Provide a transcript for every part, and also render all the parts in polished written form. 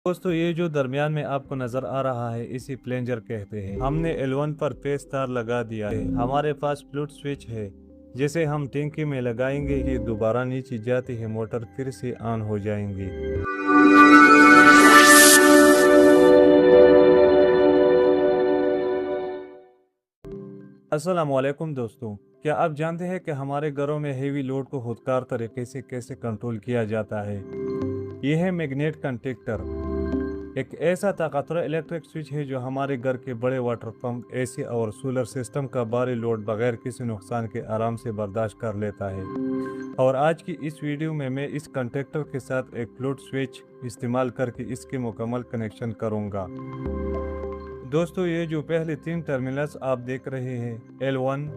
दोस्तों ये जो दरमियान में आपको नजर आ रहा है इसी प्लेंजर कहते हैं। हमने L1 पर पेस तार लगा दिया है। हमारे पास फ्लूट स्विच है, जैसे हम टैंकी में लगाएंगे कि दोबारा नीचे जाती है मोटर फिर से ऑन हो जाएंगी। अस्सलाम वालेकुम दोस्तों, क्या आप जानते हैं कि हमारे घरों में हेवी लोड को खुदकार तरीके से कैसे कंट्रोल किया जाता है? यह है मैग्नेट कंडक्टर, एक ऐसा ताकतवर इलेक्ट्रिक स्विच है जो हमारे घर के बड़े वाटर पंप, एसी और सोलर सिस्टम का भारी लोड बगैर किसी नुकसान के आराम से बर्दाश्त कर लेता है। और आज की इस वीडियो में मैं इस कंडक्टर के साथ एक फ्लूट स्विच इस्तेमाल करके इसके मुकम्मल कनेक्शन करूंगा। दोस्तों ये जो पहले 3 टर्मिनल्स आप देख रहे हैं L1,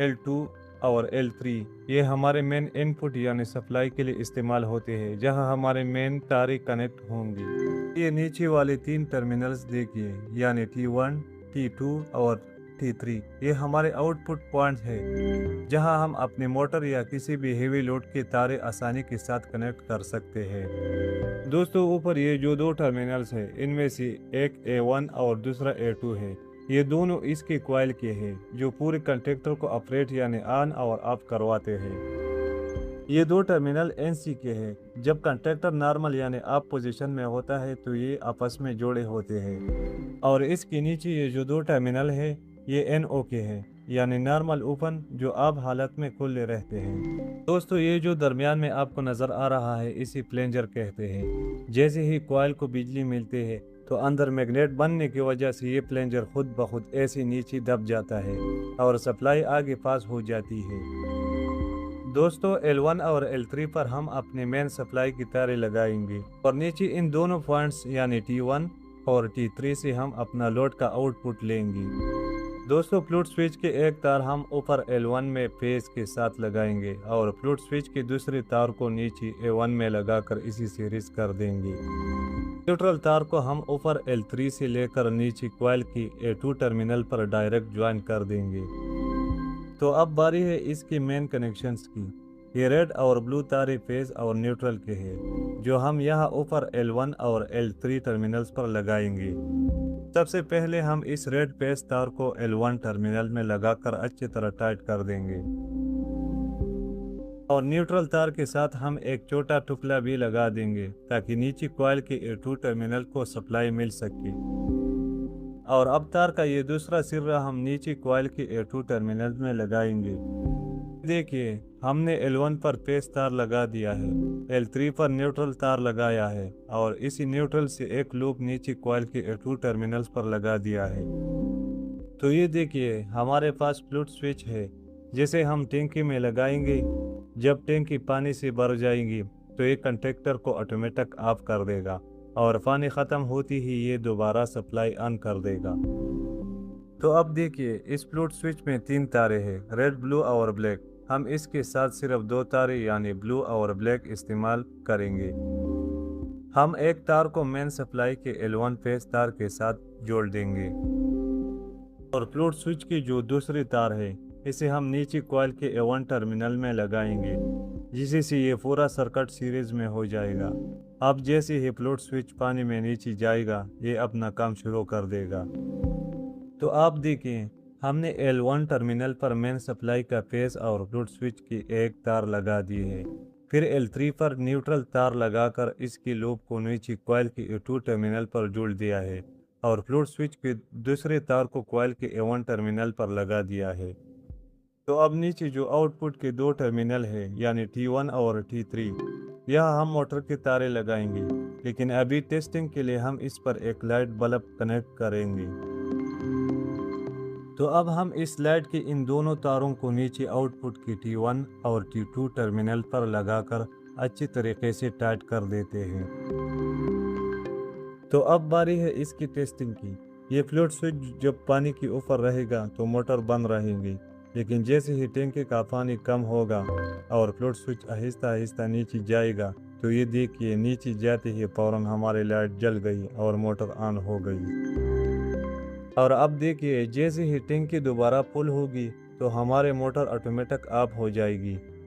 L2 और L3, ये हमारे मेन इनपुट यानी सप्लाई के लिए इस्तेमाल होते हैं, जहां हमारे मेन तारें कनेक्ट होंगी। ये नीचे वाले 3 टर्मिनल्स देखिए, यानी T1, T2 और T3, ये हमारे आउटपुट पॉइंट है, जहां हम अपने मोटर या किसी भी हेवी लोड के तारे आसानी के साथ कनेक्ट कर सकते हैं। दोस्तों ऊपर ये जो 2 टर्मिनल्स हैं, इनमें से एक A1 और दूसरा A2 है। ये दोनों इसके कॉइल के हैं जो पूरे कंडक्टर को ऑपरेट यानी ऑन और ऑफ करवाते हैं। ये 2 टर्मिनल NC के हैं। जब कंडक्टर नॉर्मल यानी ऑफ पोजीशन में होता है तो ये आपस में जोड़े होते हैं। और इसके नीचे ये जो 2 टर्मिनल है ये NO के हैं, यानी नॉर्मल ओपन, जो ऑफ हालत में खुले रहते हैं। दोस्तों ये जो दरमियान में आपको नजर आ रहा है इसी प्लेंजर कहते हैं। जैसे ही कॉइल को बिजली मिलती है तो अंदर मैग्नेट बनने की वजह से ये प्लेंजर खुद ब खुद ऐसे नीचे दब जाता है और सप्लाई आगे पास हो जाती है। दोस्तों L1 और L3 पर हम अपने मेन सप्लाई की तारें लगाएंगे और नीचे इन दोनों पॉइंट्स यानी T1 और T3 से हम अपना लोड का आउटपुट लेंगे। दोस्तों फ्लूट स्विच के एक तार हम ऊपर L1 में फेज के साथ लगाएंगे और फ्लूट स्विच के दूसरे तार को नीचे A1 में लगाकर इसी सीरीज कर देंगे। न्यूट्रल तार को हम ऊपर L3 से लेकर नीचे कॉइल की A2 टर्मिनल पर डायरेक्ट ज्वाइन कर देंगे। तो अब बारी है इसके मेन कनेक्शंस की। ये रेड और ब्लू तारे फेज और न्यूट्रल के हैं, जो हम यहाँ ऊपर L1 और L3 टर्मिनल्स पर लगाएंगे। सबसे पहले हम इस रेड फेज तार को L1 टर्मिनल में लगाकर अच्छी तरह टाइट कर देंगे और न्यूट्रल तार के साथ हम एक छोटा टुकड़ा भी लगा देंगे ताकि नीचे कॉइल के A2 टर्मिनल को सप्लाई मिल सके। और अब तार का ये दूसरा सिरा हम नीचे कॉइल के A2 टर्मिनल में लगाएंगे। देखिए हमने L1 पर पेस तार लगा दिया है, L3 पर न्यूट्रल तार लगाया है और इसी न्यूट्रल से एक लूप नीचे कॉइल के A2 टर्मिनल्स पर लगा दिया है। तो ये देखिए हमारे पास फ्लूट स्विच है, जिसे हम टैंकी में लगाएंगे। जब टैंकी पानी से भर जाएगी तो ये कंडक्टर को ऑटोमेटिक ऑफ कर देगा और पानी ख़त्म होती ही ये दोबारा सप्लाई ऑन कर देगा। तो अब देखिए इस फ्लूट स्विच में 3 तारे हैं, रेड, ब्लू और ब्लैक। हम इसके साथ सिर्फ 2 तारे यानी ब्लू और ब्लैक इस्तेमाल करेंगे। हम एक तार को मेन सप्लाई के L1 फेज तार के साथ जोड़ देंगे और फ्लूट स्विच की जो दूसरी तार है इसे हम नीचे कॉइल के A1 टर्मिनल में लगाएंगे, जिससे ये पूरा सर्किट सीरीज में हो जाएगा। अब जैसे ही फ्लूट स्विच पानी में नीचे जाएगा ये अपना काम शुरू कर देगा। तो आप देखें हमने L1 टर्मिनल पर मेन सप्लाई का फेज और फ्लूट स्विच की एक तार लगा दी है। फिर L3 पर न्यूट्रल तार लगाकर इसकी लूप को नीचे कॉइल के A2 टर्मिनल पर जोड़ दिया है और फ्लूट स्विच के दूसरे तार को कॉइल के A1 टर्मिनल पर लगा दिया है। तो अब नीचे जो आउटपुट के 2 टर्मिनल है यानी T1 और T3, यहाँ हम मोटर के तारे लगाएंगे, लेकिन अभी टेस्टिंग के लिए हम इस पर एक लाइट बल्ब कनेक्ट करेंगे। तो अब हम इस लाइट के इन दोनों तारों को नीचे आउटपुट के T1 और T2 टर्मिनल पर लगाकर अच्छी तरीके से टाइट कर देते हैं। तो अब बारी है इसकी टेस्टिंग की। ये फ्लूट स्विच जब पानी के ऊपर रहेगा तो मोटर बंद रहेगी, लेकिन जैसे ही टैंकी का पानी कम होगा और फ्लूट स्विच आहिस्ता आहिस्ता नीचे जाएगा तो ये देखिए नीचे जाते ही फौरन हमारी लाइट जल गई और मोटर ऑन हो गई। और अब देखिए जैसे ही टैंकी दोबारा फुल होगी तो हमारे मोटर ऑटोमेटिक ऑफ हो जाएगी